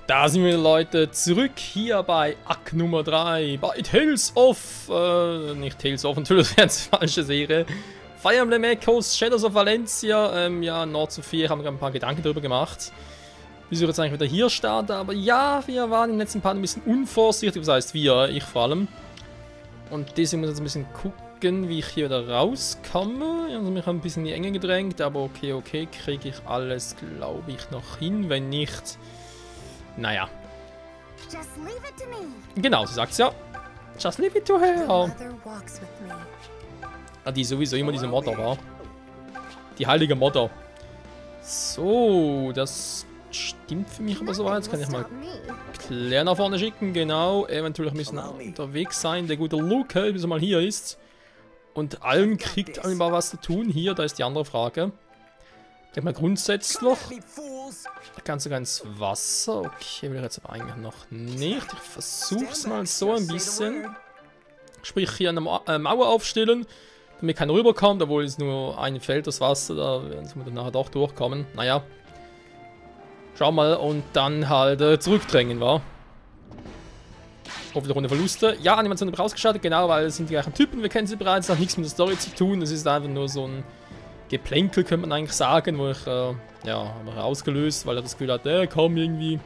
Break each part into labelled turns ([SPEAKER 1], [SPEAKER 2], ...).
[SPEAKER 1] Da sind wir, Leute, zurück hier bei Akt Nummer 3, bei Tales of, nicht Tales of, natürlich wäre es eine falsche Serie. Fire Emblem Echoes, Shadows of Valencia, ja, Nord Sophia, haben wir ein paar Gedanken darüber gemacht. Wieso jetzt eigentlich wieder hier starten, aber ja, wir waren in den letzten Part ein bisschen unvorsichtig, das heißt wir, ich vor allem. Und deswegen muss ich jetzt ein bisschen gucken, wie ich hier wieder rauskomme. Ich habe mich ein bisschen in die Enge gedrängt, aber okay, kriege ich alles, glaube ich, noch hin, wenn nicht... Naja. Genau, sie sagt's ja. Just leave it to her. Ah, die sowieso immer diese Modder war. Die heilige Modder. So, das stimmt für mich aber soweit. Jetzt kann ich mal Claire nach vorne schicken. Genau, eventuell ein bisschen unterwegs sein. Der gute Luke, bis er mal hier ist. Und allen kriegt einmal was zu tun. Hier, da ist die andere Frage. Ich mal grundsätzlich. Da kannst du ganz Wasser. Okay, will ich jetzt aber eigentlich noch nicht. Ich versuch's mal so ein bisschen. Sprich, hier eine Mauer aufstellen, damit keiner rüberkommt, obwohl es nur ein Feld das Wasser, da werden wir dann nachher doch durchkommen. Naja. Schau mal und dann halt zurückdrängen, wa? Wieder ohne Verluste. Ja, Animation wird rausgeschaltet, genau, weil es sind die gleichen Typen, wir kennen sie bereits, das hat nichts mit der Story zu tun, es ist einfach nur so ein Geplänkel, könnte man eigentlich sagen, wo ich, ja, habe ausgelöst, weil er das Gefühl hat, komm irgendwie,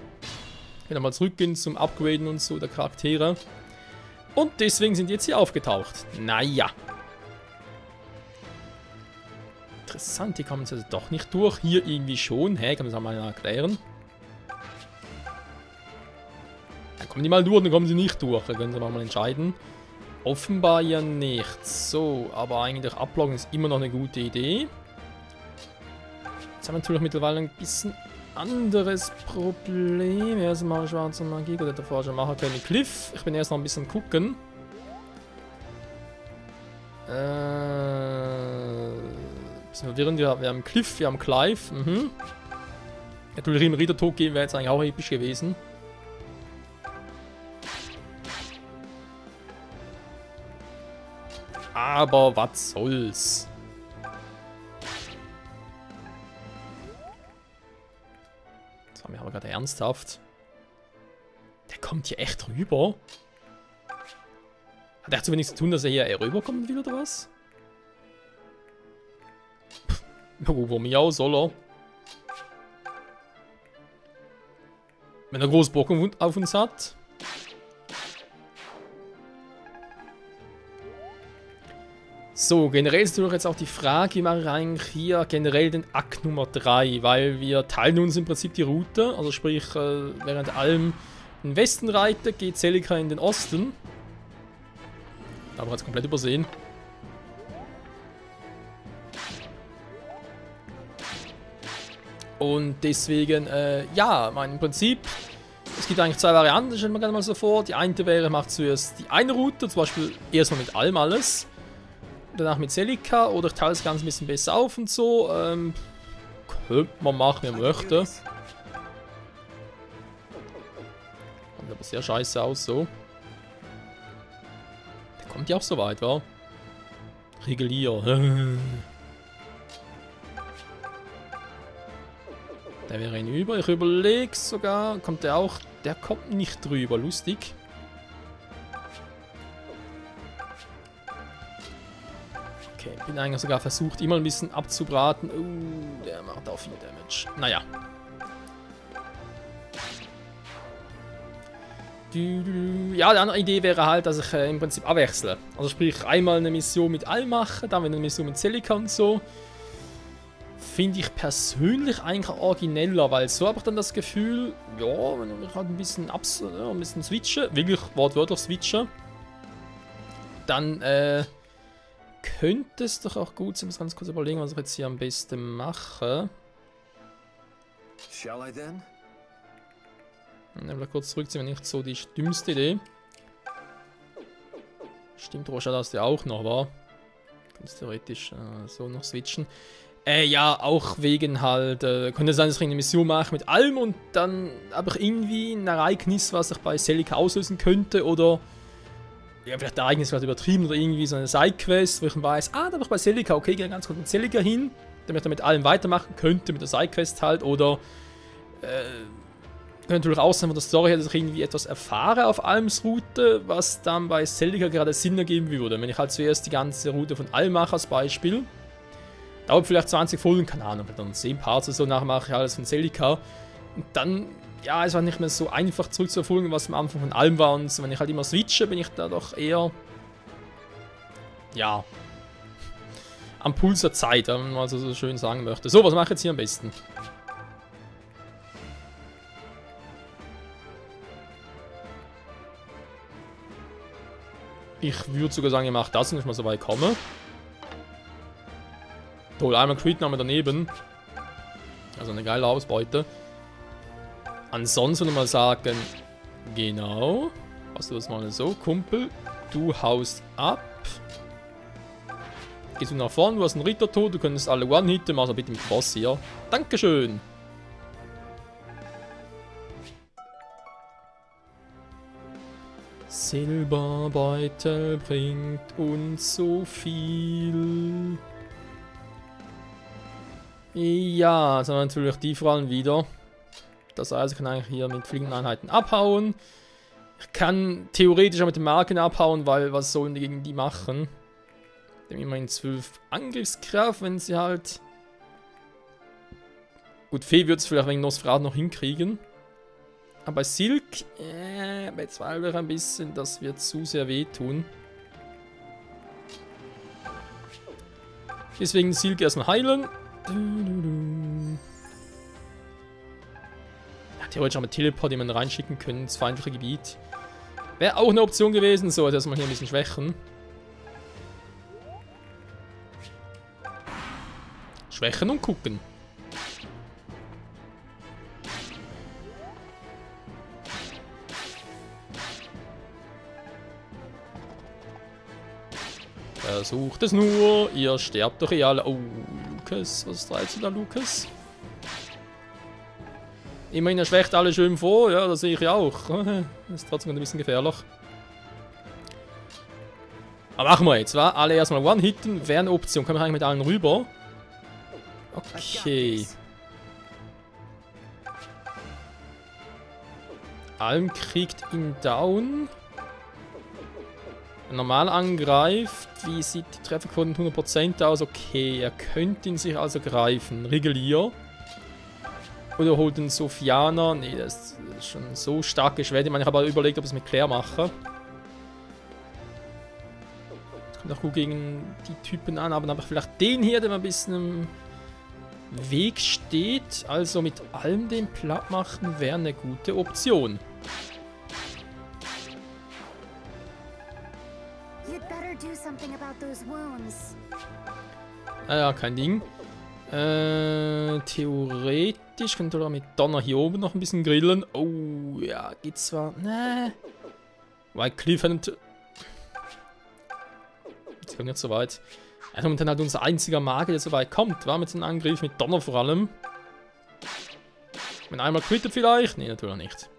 [SPEAKER 1] wieder mal zurückgehen zum Upgraden und so der Charaktere. Und deswegen sind die jetzt hier aufgetaucht. Naja. Interessant, die kommen jetzt also doch nicht durch. Hier irgendwie schon. Hä, kann man das auch mal erklären? Dann kommen die mal durch, dann kommen sie nicht durch. Da können sie mal entscheiden. Offenbar ja nicht. So, aber eigentlich abloggen ist immer noch eine gute Idee. Jetzt haben wir natürlich mittlerweile ein bisschen anderes Problem. Erst mal schwarze Magie, oder der Forscher machen können. Cliff. Ich bin erst noch ein bisschen gucken. Bisschen verwirrend. Wir haben Cliff, wir haben Clive. Natürlich im Ritter-Tod gehen wäre jetzt eigentlich auch episch gewesen. Aber was soll's? Das war mir aber gerade ernsthaft. Der kommt hier echt rüber? Hat er zu wenig zu tun, dass er hier rüberkommen will, oder was? Wo mir auch soll er? Wenn er groß Bock auf uns hat. So, generell ist natürlich jetzt auch die Frage, wie mache ich eigentlich hier generell den Akt Nummer 3, weil wir teilen uns im Prinzip die Route, also sprich, während Alm in den Westen reitet, geht Celica in den Osten. Aber hat es komplett übersehen. Und deswegen, ja, im Prinzip, es gibt eigentlich zwei Varianten, stellen wir gerne mal so vor. Die eine wäre, macht zuerst die eine Route, zum Beispiel erstmal mit Alm alles. Danach mit Celica, oder ich teile das Ganze ein bisschen besser auf und so. Könnte man machen, wie man möchte. Sieht aber sehr scheiße aus, so. Der kommt ja auch so weit, wa? Regulier. Der wäre hinüber. Ich überlege sogar, kommt der auch? Der kommt nicht drüber, lustig. Okay, bin eigentlich sogar versucht, immer ein bisschen abzubraten. Der macht auch viel Damage. Naja. Ja, die andere Idee wäre halt, dass ich im Prinzip abwechsle. Also sprich, einmal eine Mission mit Alm mache, dann eine Mission mit Celica und so. Finde ich persönlich eigentlich origineller, weil so habe ich dann das Gefühl, ja, wenn ich halt ein bisschen switche, wirklich wortwörtlich switche, dann, könnte es doch auch gut sein, ich muss ganz kurz überlegen, was ich jetzt hier am besten mache.
[SPEAKER 2] Shall I then?
[SPEAKER 1] Ich will kurz zurückziehen, wenn nicht so die dümmste Idee. Stimmt, Rocha, dass der auch noch war. Ganz theoretisch so noch switchen. Ja, auch wegen halt, könnte sein, dass ich eine Mission mache mit Alm und dann habe ich irgendwie ein Ereignis, was ich bei Celica auslösen könnte oder ja, vielleicht der Ereignis wird übertrieben oder irgendwie so eine Sidequest, wo ich weiß, da bin ich bei Celica, okay, gehe ganz kurz mit Celica hin, damit ich dann mit allem weitermachen könnte, mit der Sidequest halt, oder Könnte natürlich auch sein, von der Story her, dass ich irgendwie etwas erfahre auf Alms Route, was dann bei Celica gerade Sinn ergeben würde. Wenn ich halt zuerst die ganze Route von Alm mache als Beispiel, dauert vielleicht 20 Folgen, keine Ahnung, dann 10 Parts oder so, nachher mache ich alles von Celica. Und dann, ja, es war nicht mehr so einfach zurückzuverfolgen, was am Anfang von Alm war. Und so, wenn ich halt immer switche, bin ich da doch eher, ja, am Puls der Zeit, wenn man mal so schön sagen möchte. So, was mache ich jetzt hier am besten? Ich würde sogar sagen, ich mache das, wenn ich mal so weit komme. Toll, einmal Crit, einmal daneben. Also eine geile Ausbeute. Ansonsten würde ich mal sagen, genau. Machst du das mal so, Kumpel. Du haust ab. Gehst du nach vorne, du hast einen Ritter tot, du könntest alle One-Hitten, mach bitte mit Boss hier. Dankeschön. Silberbeutel bringt uns so viel. Ja, jetzt haben wir natürlich die vor allem wieder. Das heißt, ich kann eigentlich hier mit fliegenden Einheiten abhauen. Ich kann theoretisch auch mit den Marken abhauen, weil was sollen die gegen die machen? Die haben immerhin 12 Angriffskraft, wenn sie halt... Gut, Fee wird es vielleicht wegen Nosferatu noch hinkriegen. Aber bei Silk, bezweifle ich ein bisschen, das wird zu sehr wehtun. Deswegen Silk erstmal heilen. Ja, theoretisch auch mit Teleport, den man reinschicken können ins feindliche Gebiet. Wäre auch eine Option gewesen. So, jetzt erstmal hier ein bisschen schwächen. Schwächen und gucken. Versucht es nur, ihr sterbt doch eh alle. Oh, Lukas, was treibst du da, Lukas? Immerhin, er schwächt alle schön vor, ja, das sehe ich ja auch. Das ist trotzdem ein bisschen gefährlich. Aber machen wir jetzt, wa? Alle erstmal One-Hitten, wäre eine Option. Können wir eigentlich mit allen rüber? Okay. Alm kriegt ihn down. Normal angreift, wie sieht die Trefferquote mit 100% aus? Okay, er könnte ihn sich also greifen. Regulier. Oder holt den Sophianer. Nee, das ist schon so stark geschwächt. Ich meine, ich habe überlegt, ob ich es mit Claire mache. Das kommt auch gut gegen die Typen an, aber vielleicht den hier, der mir ein bisschen im Weg steht. Also mit allem den platt machen wäre eine gute Option. Ja, kein Ding. Theoretisch könnte er mit Donner hier oben noch ein bisschen grillen. Oh, ja, geht zwar. Ne. White Cliff und. Jetzt kommt nicht so weit. Also momentan halt unser einziger Magier, der so weit kommt. War mit so einem Angriff mit Donner vor allem. Wenn einmal crittet vielleicht? Ne, natürlich nicht.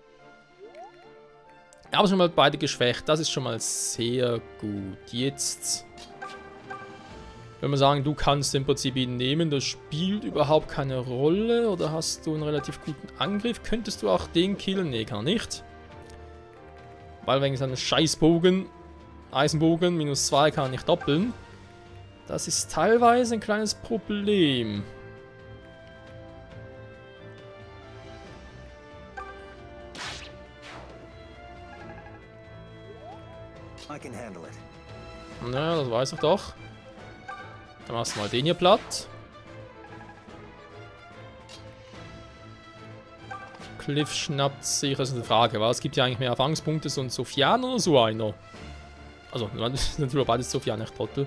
[SPEAKER 1] Aber schon mal beide geschwächt. Das ist schon mal sehr gut. Jetzt. Wenn wir sagen, du kannst im Prinzip ihn nehmen, das spielt überhaupt keine Rolle. Oder hast du einen relativ guten Angriff? Könntest du auch den killen? Ne, kann er nicht. Weil wegen seinem Scheißbogen, Eisenbogen, -2 kann er nicht doppeln. Das ist teilweise ein kleines Problem. Na, das weiß ich doch. Dann machst du mal den hier platt. Cliff schnappt sich, das ist eine Frage, was? Es gibt ja eigentlich mehr Erfahrungspunkte, so ein Sophian oder so einer? Also, das sind natürlich beides Sophian, echt Trottel.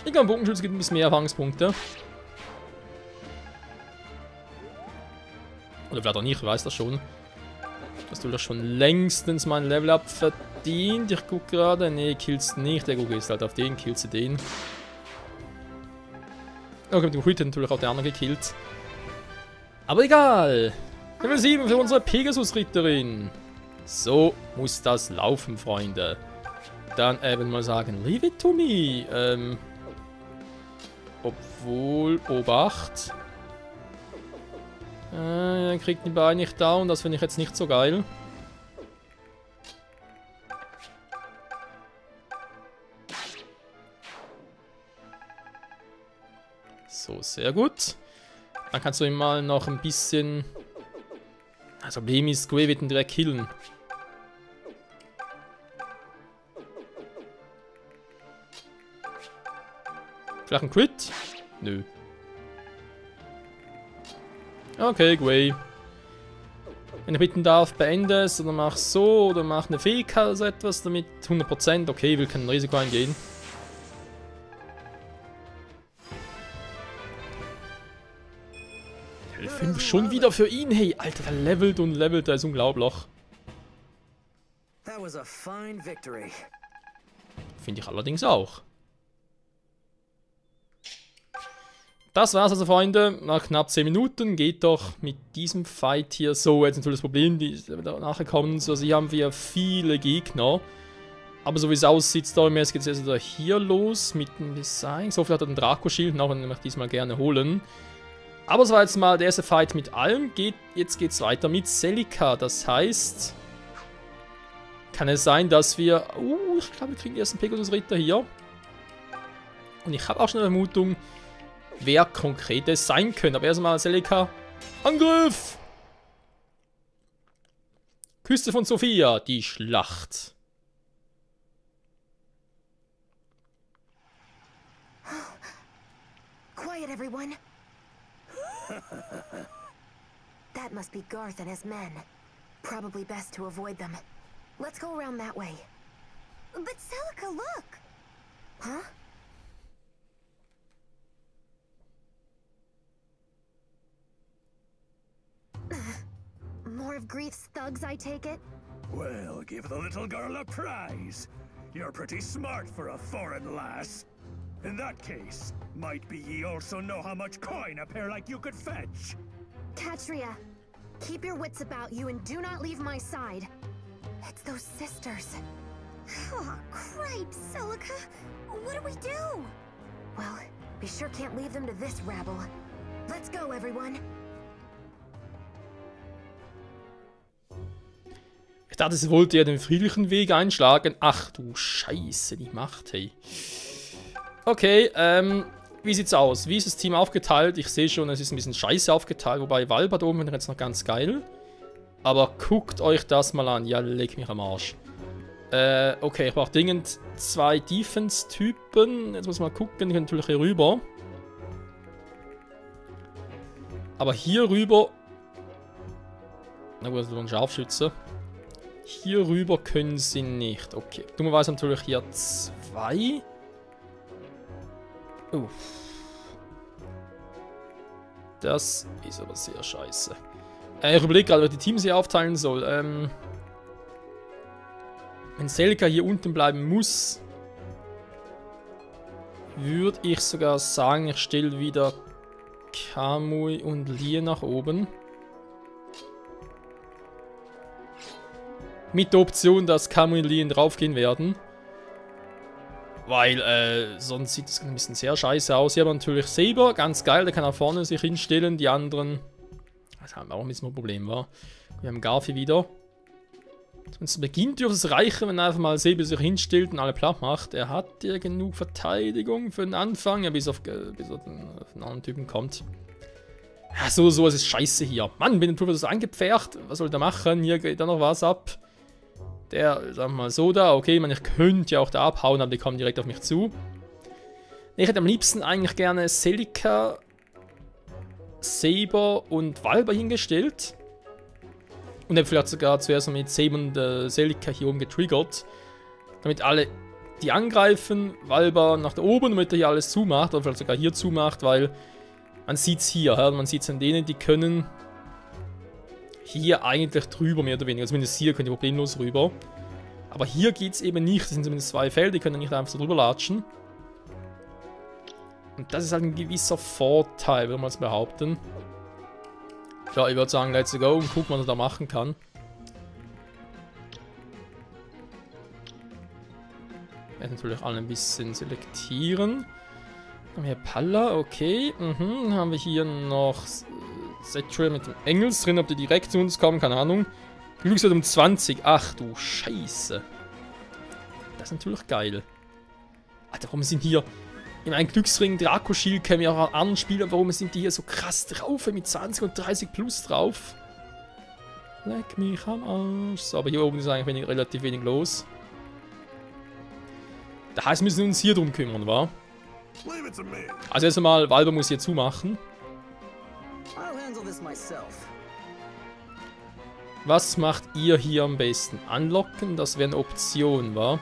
[SPEAKER 1] Ich glaube, im Bogenschütze gibt ein bisschen mehr Erfahrungspunkte. Oder vielleicht auch nicht, ich weiß das schon. Hast du doch schon längstens mein Level-Up verdient. Ich gucke gerade. Nee, killst nicht. Der Gucke ist halt auf den, killst du den. Okay, mit dem Hütte natürlich auch der andere gekillt. Aber egal. Level 7 für unsere Pegasus-Ritterin. So muss das laufen, Freunde. Dann eben mal sagen, leave it to me. Obwohl, Obacht. Er kriegt die Beine nicht down, das finde ich jetzt nicht so geil. So, sehr gut. Dann kannst du ihn mal noch ein bisschen... Das Problem ist, Gue wird ihn direkt killen. Vielleicht ein Crit? Nö. Okay, Gue. Wenn ich bitten darf, beende es oder mach so oder mach eine Fähigkeit oder etwas damit. 100%, okay, will kein Risiko eingehen. Level 5 schon wieder für ihn, hey, Alter, der levelt und levelt, der ist unglaublich. Finde ich allerdings auch. Das war's also, Freunde. Nach knapp 10 Minuten geht doch mit diesem Fight hier so. Jetzt natürlich das Problem, die nachher kommen. So, also hier haben wir viele Gegner. Aber so wie es aussieht, storymäßig geht es jetzt wieder hier los mit dem Design. So viel hat er den Draco-Schild, auch wenn wir diesmal gerne holen. Aber es war jetzt mal der erste Fight mit allem. Jetzt geht's weiter mit Celica. Das heißt, kann es sein, dass wir... ich glaube, wir kriegen den ersten Pegasus-Ritter hier. Und ich habe auch schon eine Vermutung, wer konkret es sein könnte. Aber erstmal Celica. Angriff! Küste von Sophia, die Schlacht.
[SPEAKER 2] Quiet, everyone. That must be Garth and his men. Probably best to avoid them. Let's go around that way. But Celica, look! Huh? More of Grief's thugs, I take it?
[SPEAKER 3] Well, give the little girl a prize. You're pretty smart for a foreign lass. In that case, might be ye also know how much coin a pair like you could fetch.
[SPEAKER 2] Katria, keep your wits about you and do not leave my side. It's those sisters. Oh, cripes, Celica. What do we do? Well, we sure can't leave them to this rabble. Let's go, everyone.
[SPEAKER 1] Ich dachte, sie wollte ja den friedlichen Weg einschlagen. Ach du Scheiße, die Macht, hey. Okay, wie sieht's aus? Wie ist das Team aufgeteilt? Ich sehe schon, es ist ein bisschen scheiße aufgeteilt. Wobei Valba da oben finde ich jetzt noch ganz geil. Aber guckt euch das mal an. Ja, leg mich am Arsch. Okay, ich brauche dringend 2 Defense-Typen. Jetzt muss ich mal gucken. Ich kann natürlich hier rüber. Aber hier rüber... Na gut, das ist nur ein Scharfschütze. Hier rüber können sie nicht. Okay, dummerweise natürlich hier 2. Das ist aber sehr scheiße. Ich überlege gerade, wie die Teams hier aufteilen soll. Wenn Celica hier unten bleiben muss, würde ich sogar sagen, ich stelle wieder Kamui und Lie nach oben. Mit der Option, dass Kamui und Lie draufgehen werden. Weil, sonst sieht es ein bisschen sehr scheiße aus. Hier haben wir natürlich Saber, ganz geil, der kann nach vorne sich hinstellen. Die anderen, das haben wir auch ein bisschen ein Problem, war. Wir haben Garfi wieder. Zu Beginn dürfte es reichen, wenn einfach mal Saber sich hinstellt und alle platt macht. Er hat ja genug Verteidigung für den Anfang, ja, bis auf den anderen Typen kommt. Ja, so, es ist scheiße hier. Mann, bin das angepfercht. Was soll der machen? Hier geht da noch was ab. Der, sagen wir mal so da, okay, ich könnte ja auch da abhauen, aber die kommen direkt auf mich zu. Ich hätte am liebsten eigentlich gerne Celica, Saber und Valba hingestellt. Und hätte vielleicht sogar zuerst mit Saber und Celica hier oben getriggert. Damit alle, die angreifen, Valba nach da oben, damit er hier alles zumacht, oder vielleicht sogar hier zumacht, weil man sieht es hier, man sieht es an denen, die können hier eigentlich drüber, mehr oder weniger. Zumindest hier können die problemlos rüber. Aber hier geht es eben nicht. Das sind zumindest 2 Felder, die können nicht einfach so drüber latschen. Und das ist halt ein gewisser Vorteil, würde man es behaupten. Ja, ich würde sagen, let's go und gucken, was er da machen kann. Ich werde natürlich alle ein bisschen selektieren. Haben wir hier Palla, okay. Dann haben wir hier noch Set-Trail mit dem Engels drin, ob die direkt zu uns kommen, keine Ahnung. Glückswert um 20. Ach du Scheiße. Das ist natürlich geil. Alter, warum sind hier in einem Glücksring Draco-Shield, kennen wir auch an anderen Spielen, warum sind die hier so krass drauf, mit 20 und 30 plus drauf? Leck mich am Arsch. So, aber hier oben ist eigentlich relativ wenig los. Das heißt, wir müssen uns hier drum kümmern, wa? Also erst einmal, Valber muss hier zumachen. Was macht ihr hier am besten? Anlocken, das wäre eine Option, wa?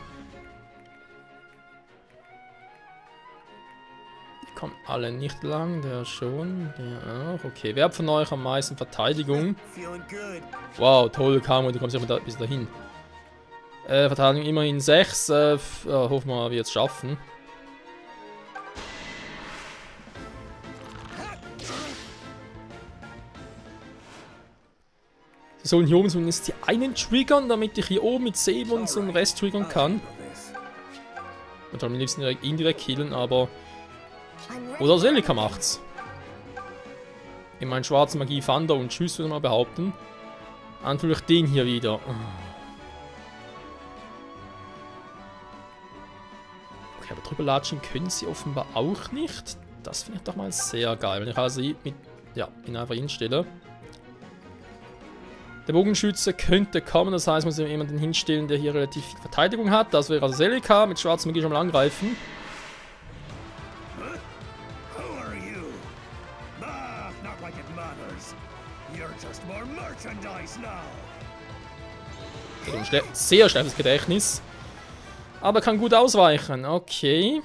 [SPEAKER 1] Die kommen alle nicht lang, der schon, der auch. Okay, wer hat von euch am meisten Verteidigung? Wow, toll, Camo, du kommst ja bis dahin. Verteidigung immerhin 6. Hoffen wir, wir jetzt schaffen. Wir sollen hier oben zumindest die einen triggern, damit ich hier oben mit Seben und so einen Rest triggern kann. Und dann am liebsten direkt indirekt killen, aber... Oder Celica macht's. Ich meine, schwarze Magie, Thunder und Tschüss, würde ich mal behaupten. Natürlich den hier wieder. Okay, aber drüber latschen können sie offenbar auch nicht. Das finde ich doch mal sehr geil. Wenn ich also mit, ja, ihn einfach hinstelle. Der Bogenschütze könnte kommen, das heißt, muss ich jemanden hinstellen, der hier relativ viel Verteidigung hat. Das wäre also Celica mit schwarzer Magie schon mal angreifen. Sehr schlechtes Gedächtnis. Aber kann gut ausweichen. Okay.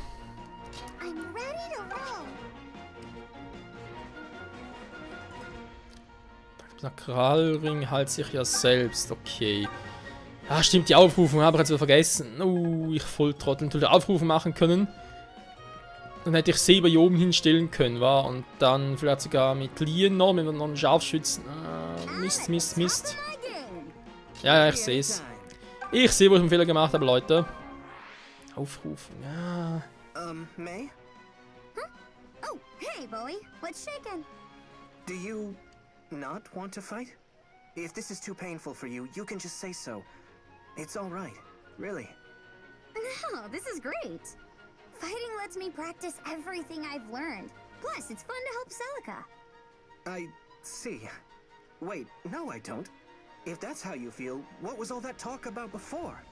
[SPEAKER 1] Sakralring heilt sich ja selbst. Okay. Ah, stimmt, die Aufrufung habe ich jetzt wieder vergessen. Ich Volltrottel. Natürlich Aufrufen machen können. Dann hätte ich Saber hier oben hinstellen können, wa? Und dann vielleicht sogar mit Lien noch, mit noch einen Scharfschützen. Mist. Ja, ich sehe es. Ich sehe, wo ich einen Fehler gemacht habe, Leute. Aufrufen, ja.
[SPEAKER 4] May?
[SPEAKER 2] Huh? Oh, hey, Bowie. What's shaking?
[SPEAKER 4] Do you not want to fight? If this is too painful for you, you can just say so. It's all right, really.
[SPEAKER 2] No, this is great. Fighting lets me practice everything I've learned. Plus, it's fun to help Celica.
[SPEAKER 4] I see. Wait, no, I don't. If that's how you feel, what was all that talk about before?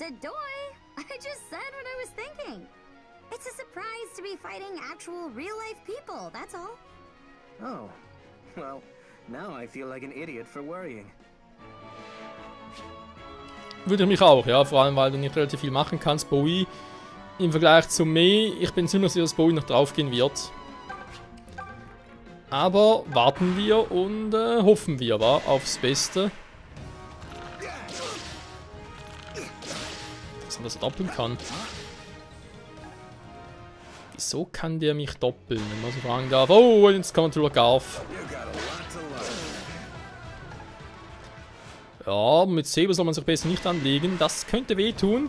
[SPEAKER 2] Dadoy! I just said what I was thinking. It's a surprise to be fighting actual real-life people, that's all.
[SPEAKER 4] Oh, well, now I feel like an idiot for worrying.
[SPEAKER 1] Würde ich mich auch, ja, vor allem weil du nicht relativ viel machen kannst, Bowie. Im Vergleich zu May, ich bin ziemlich sicher, dass Bowie noch draufgehen wird. Aber warten wir und hoffen wir, wa, aufs Beste. Dass er das doppeln kann. Wieso kann der mich doppeln, wenn man so fragen darf? Oh, jetzt kommt natürlich Garf. Ja, mit Saber soll man sich besser nicht anlegen. Das könnte wehtun.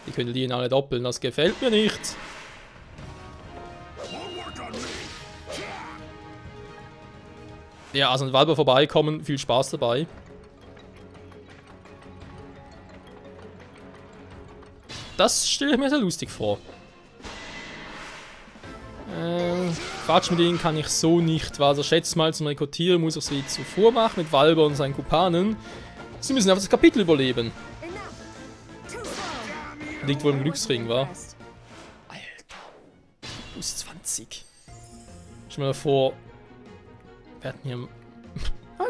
[SPEAKER 1] Die können die ihn alle doppeln, das gefällt mir nicht. Ja, also an Valber vorbeikommen, viel Spaß dabei. Das stelle ich mir sehr lustig vor. Quatsch mit ihnen kann ich so nicht, also schätze mal zum Rekrutieren muss ich es wie zuvor machen mit Valber und seinen Kumpanen. Sie müssen einfach das Kapitel überleben. Liegt wohl im Glücksring, wa? Alter. Plus 20. Stell mir vor. Wir hatten hier.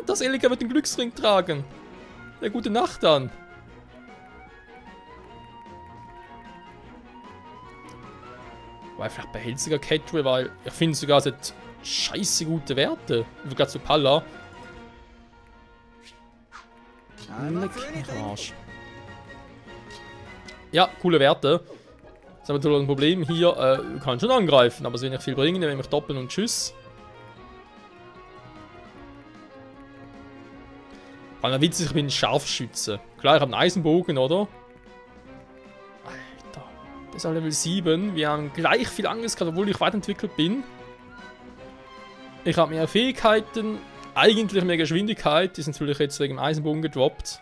[SPEAKER 1] Das Celica wird den Glücksring tragen. Ja, gute Nacht dann. Weil vielleicht behält sogar Catre, weil ich finde sogar, es hat scheiße gute Werte. Im Vergleich zu Palla. Leck mich am Arsch. Ja, coole Werte. Das ist aber natürlich ein Problem. Hier kann schon angreifen, aber es will nicht viel bringen, nämlich doppeln und tschüss. Weil witzig, ich bin ein Scharfschütze. Klar, ich habe einen Eisenbogen, oder? Alter, ist auch Level 7. Wir haben gleich viel Angst gehabt, obwohl ich weiterentwickelt bin. Ich habe mehr Fähigkeiten, eigentlich mehr Geschwindigkeit. Die sind natürlich jetzt wegen dem Eisenbogen gedroppt.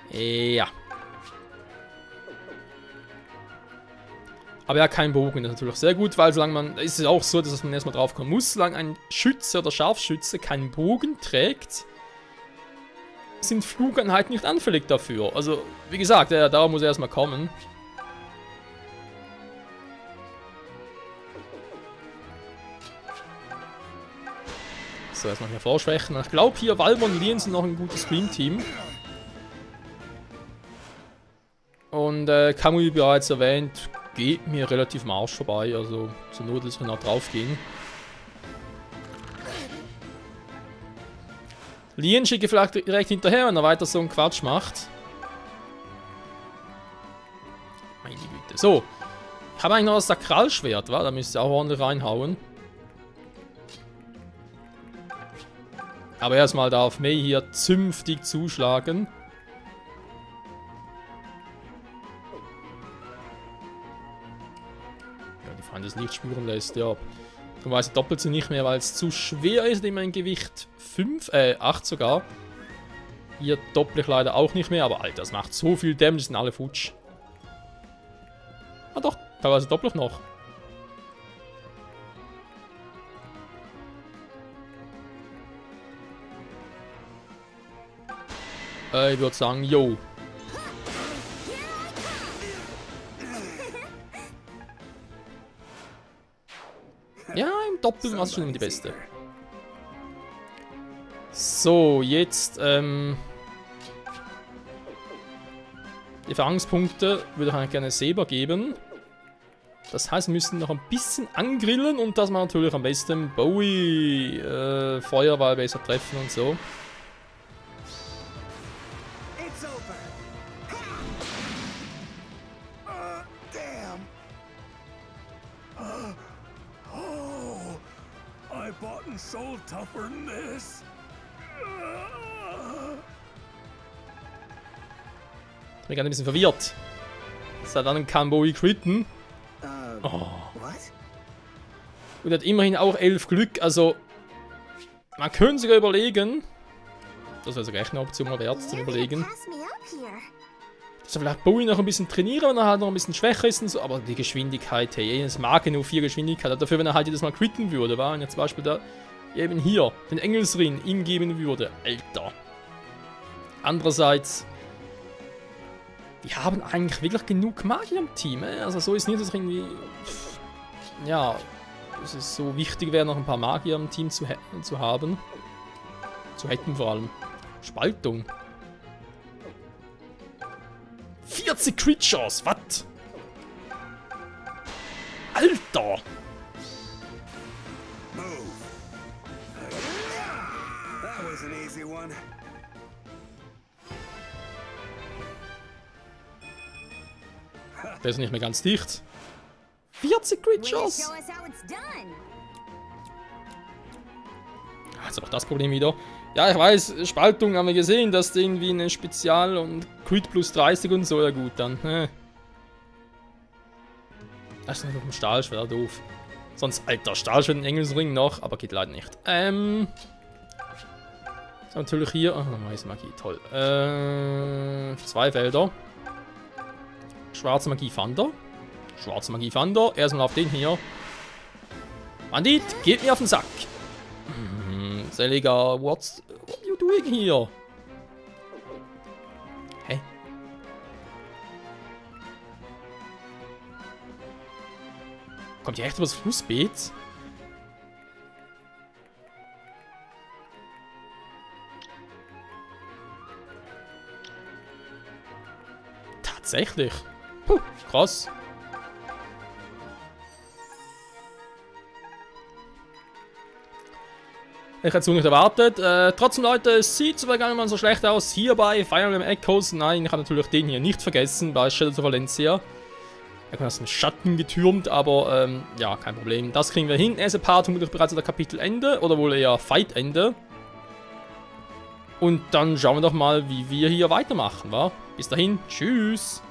[SPEAKER 1] Ja. Aber ja, kein Bogen, das ist natürlich sehr gut, weil solange man, ist es auch so, dass man erstmal drauf kommen muss, solange ein Schütze oder Scharfschütze keinen Bogen trägt, sind Flugeinheiten nicht anfällig dafür. Also, wie gesagt, da muss er erstmal kommen. So, erstmal hier vorschwächen. Ich glaube, hier Valmon und Lien sind noch ein gutes Scream-Team. Und Kamui, wie bereits erwähnt, geht mir relativ am Arsch vorbei. Also, zur Not lässt man auch drauf gehen. Lien schicke vielleicht direkt hinterher, wenn er weiter so einen Quatsch macht. Meine Güte. So. Ich habe eigentlich noch das Sakralschwert, wa? Da müsst ihr auch ordentlich reinhauen. Aber erstmal darf Mei hier zünftig zuschlagen. Ja, die Feinde das Licht spüren lässt, ja. Dummerweise doppelt sie nicht mehr, weil es zu schwer ist, immer ein Gewicht 8 sogar. Hier doppel ich leider auch nicht mehr, aber Alter, das macht so viel Damage, sind alle futsch. Ah doch, teilweise doppel ich noch. Ich würde sagen, yo. Ja, im Doppel war es schon immer die beste. So, jetzt, die Erfahrungspunkte würde ich eigentlich gerne Saber geben. Das heißt, wir müssen noch ein bisschen angrillen und dass wir natürlich am besten Bowie Feuerball besser treffen und so.
[SPEAKER 3] Soul tougher than this.
[SPEAKER 1] Ich bin gerade ein bisschen verwirrt. Seit dann kann Bowie critten. Oh. Und hat immerhin auch 11 Glück, also man könnte sogar überlegen. Das wäre sogar echt eine Option mal wert zum Überlegen. Dass er vielleicht Bowie noch ein bisschen trainieren, wenn er halt noch ein bisschen schwächer ist und so, aber die Geschwindigkeit, hey, es mag ja nur 4 Geschwindigkeit, dafür wenn er halt jedes Mal critten würde, war, wenn er zum Beispiel da eben hier den Engelsring ihm geben würde. Alter. Andererseits, wir haben eigentlich wirklich genug Magier im Team. Also so ist nicht, dass ich irgendwie, ja, es ist so wichtig wäre, noch ein paar Magier im Team zu haben. Zu hätten vor allem. Spaltung. 40 Creatures, was? Alter! Der ist nicht mehr ganz dicht. 40 Creatures! Jetzt auch das Problem wieder. Ja, ich weiß, Spaltung haben wir gesehen, dass irgendwie eine Spezial- und Crit plus 30 und so, ja gut dann. Das ist noch ein Stahlschwert, doof. Sonst, alter, Stahlschwert und Engelsring noch, aber geht leider nicht. So, natürlich hier, ach, weiße Magie, toll. 2 Felder. Schwarze Magie Thunder. Schwarze Magie Thunder. Erstmal auf den hier. Bandit, geht mir auf den Sack. Seliger, what are you doing here? Hä? Kommt hier echt über das Flussbeet? Tatsächlich? Puh, krass. Ich hätte es so nicht erwartet. Trotzdem, Leute, es sieht zwar gar nicht mal so schlecht aus hier bei Fire Emblem Echoes. Nein, ich habe natürlich den hier nicht vergessen bei Shadows of Valencia. Er kommt aus dem Schatten getürmt, aber ja, kein Problem. Das kriegen wir hin. Erste Part vermutlich bereits an der Kapitelende oder wohl eher Fight-Ende. Und dann schauen wir doch mal, wie wir hier weitermachen, wa? Bis dahin, tschüss!